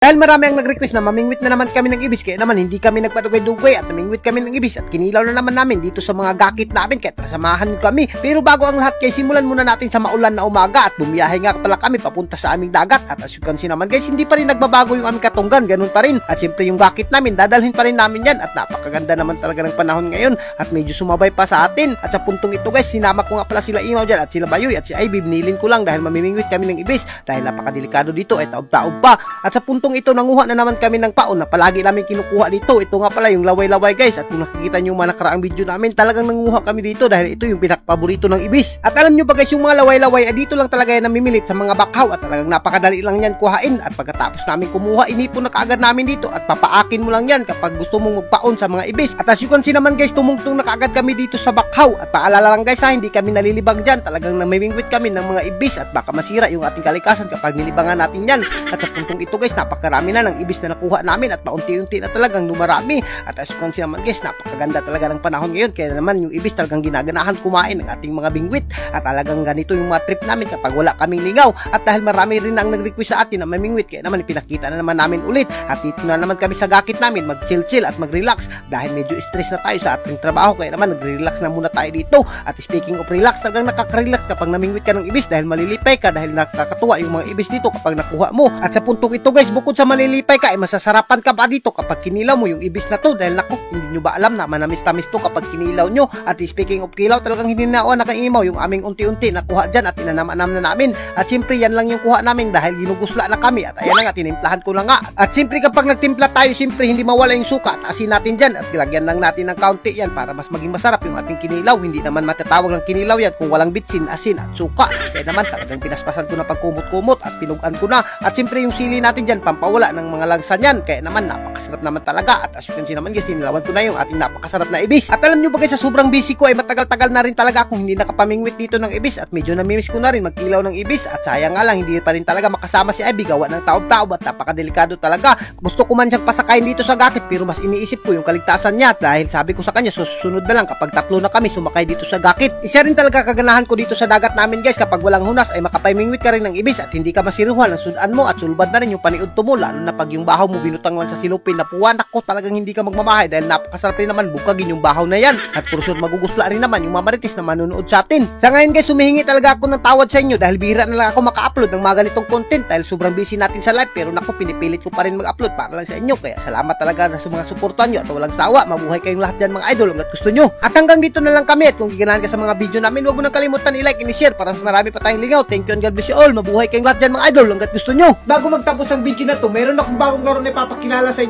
dahil marami ang nag-request na mamingwit na naman kami ng ibis, kaya naman hindi kami nagpadugay-dugay at namingwit kami ng ibis at kinilaw na naman namin dito sa mga gakit namin, kaya nasamahan nyo kami. Pero bago ang lahat guys, simulan muna natin sa maulan na umaga at bumiyahe nga pala kami papunta sa aming dagat. At as you can see naman guys, hindi pa rin nagbabago yung aming katunggan, ganun pa rin. At siyempre yung gakit namin, dadalhin pa rin namin yan at napakaganda naman talaga ng panahon ngayon at medyo sumabay pa sa atin. At sa puntong ito guys, sinama ko nga pala sila Imaw dyan at sila Bayoy at si Ivy, binilin ko lang dahil mamimingwit kami ng ibis dahil napakadelikado dito ay taob-taob pa. At sa puntong ito, nanguha na naman kami ng paon na palagi namin kinukuha dito. Ito nga pala yung laway-laway guys, at kung nakikita nyo yung mga nakaraang video namin, talagang nanguha kami dito dahil ito yung pinakapaborito ng ibis. At alam nyo ba guys, yung mga laway-laway ay dito lang talaga yan namimilit sa mga bakhaw at talagang napakadali lang yan kuhain. At pagkatapos namin kumuha, inipon na kaagad namin dito at papaakin mo lang yan kapag gusto mong magpaon sa mga ibis. At as you can see naman guys, tumungtong na kaagad kami dito sa bakhaw. At paalala lang guys ha, hindi kami nalilibang dyan, talagang namimingwit kami ng mga ibis at baka masira yung ating kalikasan kapag nilibangan natin yan. At sa puntong ito guys, napakarami na ng ibis na nakuha namin at paunti-unti na talagang lumarami. At as you can see naman guys, napakaganda talaga ng panahon ngayon, kaya naman yung ibis talagang ginaganahan kumain ng ating mga bingwit. At talagang ganito yung mga trip namin kapag wala kaming lingaw. At dahil marami rin ang nag-request sa atin na mamingwit, kaya naman ipinakita na naman namin ulit. At dito na naman kami sa gakit namin mag-chill-chill at mag-relax dahil medyo stress na tayo sa ating trabaho, kaya naman nag-relax na muna tayo dito. At speaking of relax, talagang nakaka-relax kapag namingwit ka ng ibis dahil malilipay ka dahil nakakatuwa yung mga ibis dito kapag nakuha mo. At sa puntong ito guys, bukod sa malilipay ka ay masasarapan ka pa dito kapag kinilaw mo yung ibis na to dahil naku, hindi nyo ba alam na manamis-tamis to kapag kinilaw nyo. At speaking of kilaw, talagang hindi na nakaimaw yung aming unti-unti nakuha dyan at inanam-anam na namin. At siyempre yan lang yung kuha namin dahil ginugusla na kami at ayan na nga, tinimplahan ko na nga. At siyempre kapag nagtimpla tayo, siyempre hindi mawala yung suka at asin natin dyan at ilagyan lang natin ng kaunti yan para mas maging masarap yung ating kinilaw. Hindi naman matatawag ng kinilaw yan kung walang bitsin, asin at suka. Kaya naman talagang pinaspasan ko na pagkumot-kumot at pinugan ko na. At siyempre yung sili natin dyan, pampawala ng mga lagsa niyan. Kaya naman napakasarap naman talaga. At as you can see naman guys, sinilawan ko na yung ating napakasarap na ibis. At alam nyo ba guys, sa sobrang busy ko ay matagal-tagal na rin talaga akong hindi nakapamingwit dito ng ibis at medyo namimiss ko na rin magkilaw ng ibis. At sayang nga lang, hindi pa rin talaga makasama si Ivy gawa ng taob-taob at napakadelikado talaga. Gusto ko man siyang pasakayin dito sa gakit pero mas iniisip ko yung kaligtasan niya dahil sabi ko sa kanya susunod na lang kapag tatlo na kami sumakay dito sa gakit. Isa rin talaga kaganahan ko dito sa dagat namin guys, kapag walang hunas ay makapamingwit ka rin ng ibis at hindi ka masiruhan ang sudan mo at sulbad na rin yung paniudto mo, lalo na pag yung bahaw mo binutang lang sa silupin na puwan. Ako talagang hindi ka magmamahay dahil napakasarap rin naman bukagin yung bahaw na yan at purusot magugusla rin naman yung mamarites na manunood sa atin. Sa ngayon guys, humihingi talaga ako ng tawad sa inyo dahil bihira na lang ako maka-upload ng mga ganitong content dahil sobrang busy natin sa live, pero naku, pinipilit ko pa rin mag-upload para lang sa inyo. Kaya salamat talaga sa mga suportan nyo at walang sawa. Mabuhay kayong lahat dyan mga idol hanggat gusto nyo. At hanggang dito na lang kami at kung giganahan ka sa mga video namin, huwag mo nang kalimutan i-like and i-share para mas marami pa tayong lingaw. Thank you and God bless you all. Mabuhay kayong lahat dyan mga idol hanggat gusto nyo. Bago magtapos ang video na to, meron akong bagong laro na ipapakilala sa inyo.